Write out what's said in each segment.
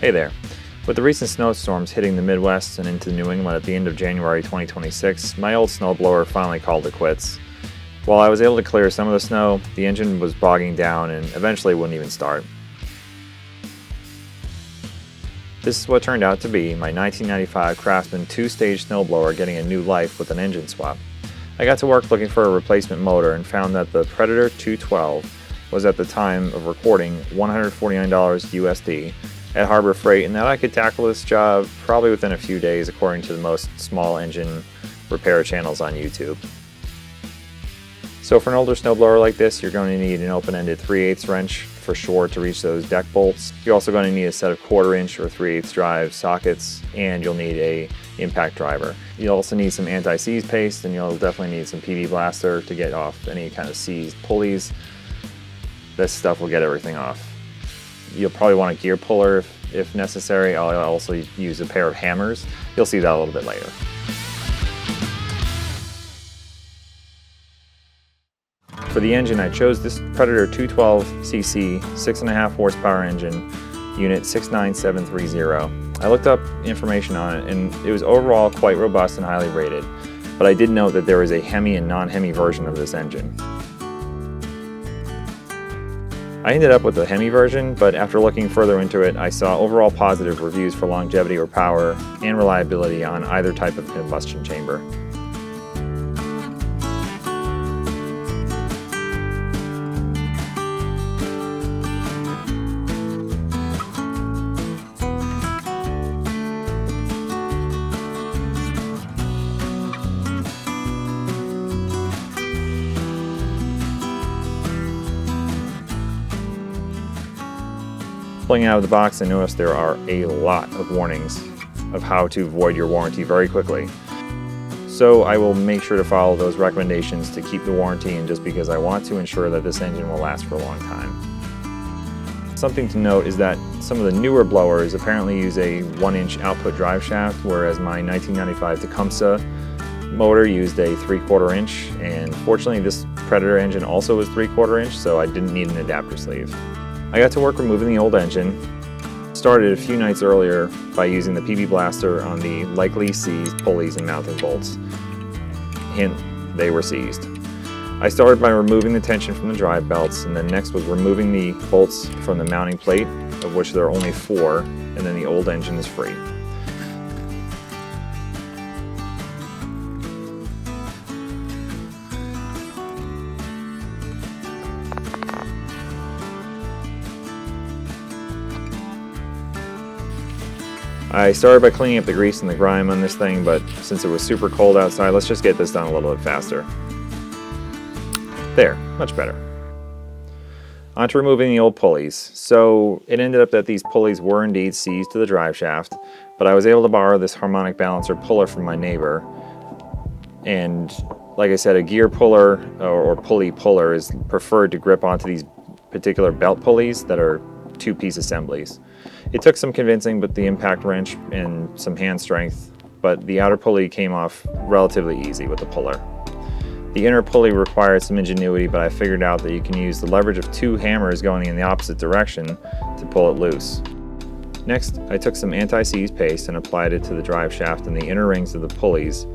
Hey there. With the recent snowstorms hitting the Midwest and into New England at the end of January 2026, my old snowblower finally called it quits. While I was able to clear some of the snow, the engine was bogging down and eventually wouldn't even start. This is what turned out to be my 1995 Craftsman 2-stage snowblower getting a new life with an engine swap. I got to work looking for a replacement motor and found that the Predator 212 was at the time of recording $149 USD at Harbor Freight, and that I could tackle this job probably within a few days according to the most small engine repair channels on YouTube. So for an older snowblower like this, you're going to need an open-ended 3/8 wrench for sure to reach those deck bolts. You're also going to need a set of 1/4 inch or 3/8 drive sockets, and you'll need a impact driver. You'll also need some anti-seize paste, and you'll definitely need some PB blaster to get off any kind of seized pulleys. This stuff will get everything off. You'll probably want a gear puller if necessary. I'll also use a pair of hammers. You'll see that a little bit later. For the engine, I chose this Predator 212cc 6.5 horsepower engine, unit 69730. I looked up information on it, and it was overall quite robust and highly rated, but I did note that there is a Hemi and non-Hemi version of this engine. I ended up with the Hemi version, but after looking further into it, I saw overall positive reviews for longevity or power and reliability on either type of combustion chamber. Pulling out of the box, I noticed there are a lot of warnings of how to void your warranty very quickly. So I will make sure to follow those recommendations to keep the warranty in, just because I want to ensure that this engine will last for a long time. Something to note is that some of the newer blowers apparently use a 1-inch output drive shaft, whereas my 1995 Tecumseh motor used a 3/4 inch, and fortunately this Predator engine also was 3/4 inch, so I didn't need an adapter sleeve. I got to work removing the old engine. Started a few nights earlier by using the PB blaster on the likely seized pulleys and mounting bolts. Hint, they were seized. I started by removing the tension from the drive belts, and then next was removing the bolts from the mounting plate, of which there are only 4, and then the old engine is free. I started by cleaning up the grease and the grime on this thing, but since it was super cold outside, let's just get this done a little bit faster. There, much better. On to removing the old pulleys. So it ended up that these pulleys were indeed seized to the drive shaft, but I was able to borrow this harmonic balancer puller from my neighbor. And like I said, a gear puller or pulley puller is preferred to grip onto these particular belt pulleys that are 2-piece assemblies. It took some convincing, but the impact wrench and some hand strength, but the outer pulley came off relatively easy with the puller. The inner pulley required some ingenuity, but I figured out that you can use the leverage of 2 hammers going in the opposite direction to pull it loose. Next, I took some anti-seize paste and applied it to the drive shaft and the inner rings of the pulleys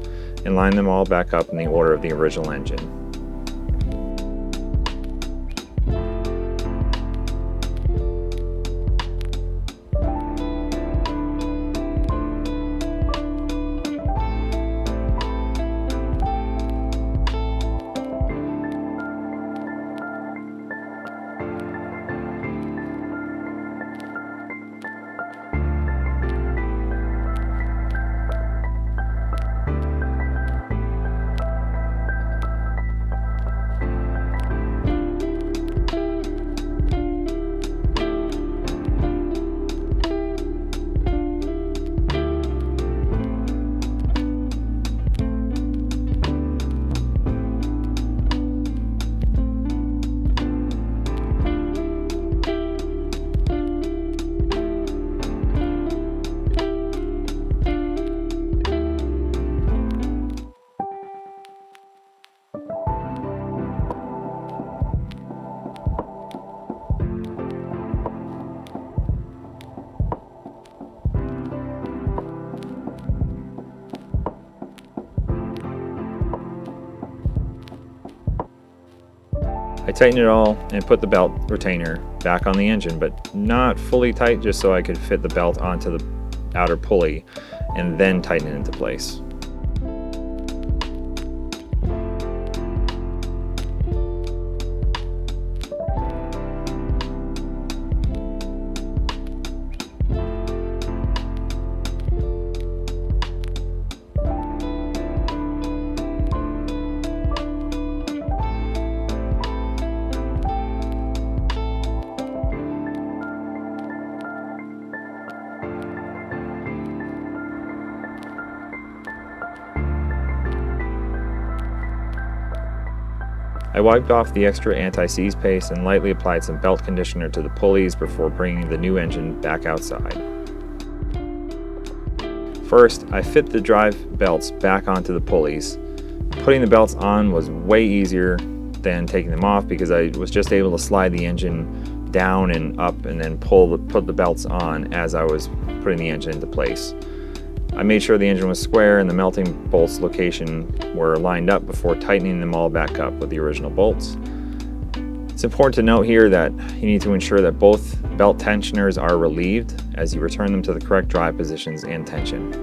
and lined them all back up in the order of the original engine. I tightened it all and put the belt retainer back on the engine, but not fully tight, just so I could fit the belt onto the outer pulley and then tighten it into place. I wiped off the extra anti-seize paste and lightly applied some belt conditioner to the pulleys before bringing the new engine back outside. First, I fit the drive belts back onto the pulleys. Putting the belts on was way easier than taking them off because I was just able to slide the engine down and up and then put the belts on as I was putting the engine into place. I made sure the engine was square and the melting bolts location were lined up before tightening them all back up with the original bolts. It's important to note here that you need to ensure that both belt tensioners are relieved as you return them to the correct drive positions and tension.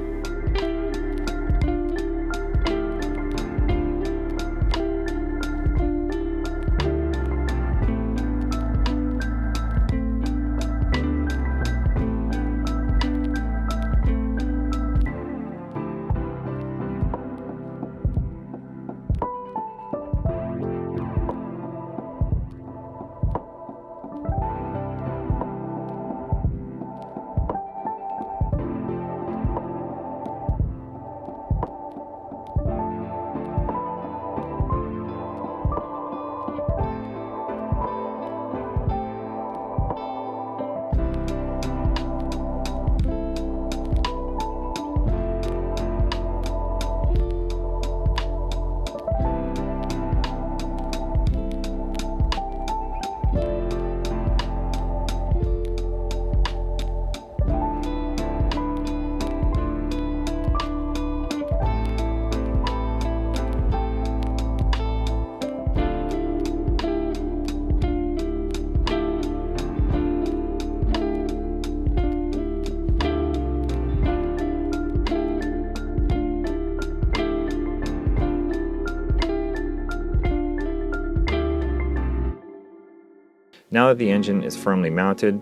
Now that the engine is firmly mounted,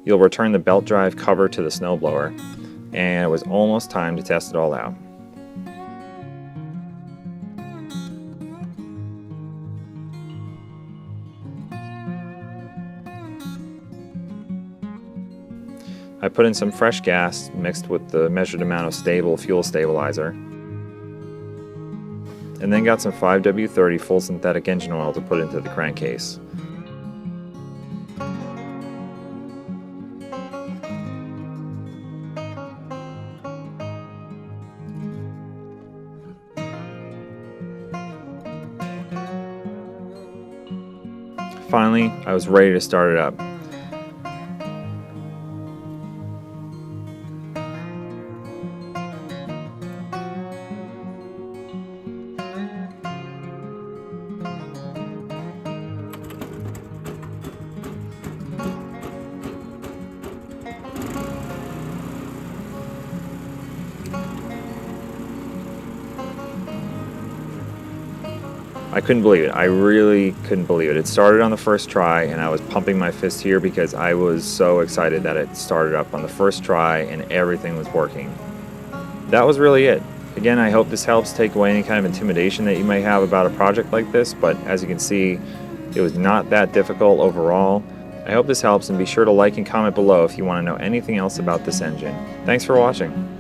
you'll return the belt drive cover to the snowblower, and it was almost time to test it all out. I put in some fresh gas mixed with the measured amount of stable fuel stabilizer, and then got some 5W30 full synthetic engine oil to put into the crankcase. Finally, I was ready to start it up. I couldn't believe it. I really couldn't believe it. It started on the first try, and I was pumping my fist here because I was so excited that it started up on the first try and everything was working. That was really it. Again, I hope this helps take away any kind of intimidation that you may have about a project like this, but as you can see, it was not that difficult overall. I hope this helps, and be sure to like and comment below if you want to know anything else about this engine. Thanks for watching.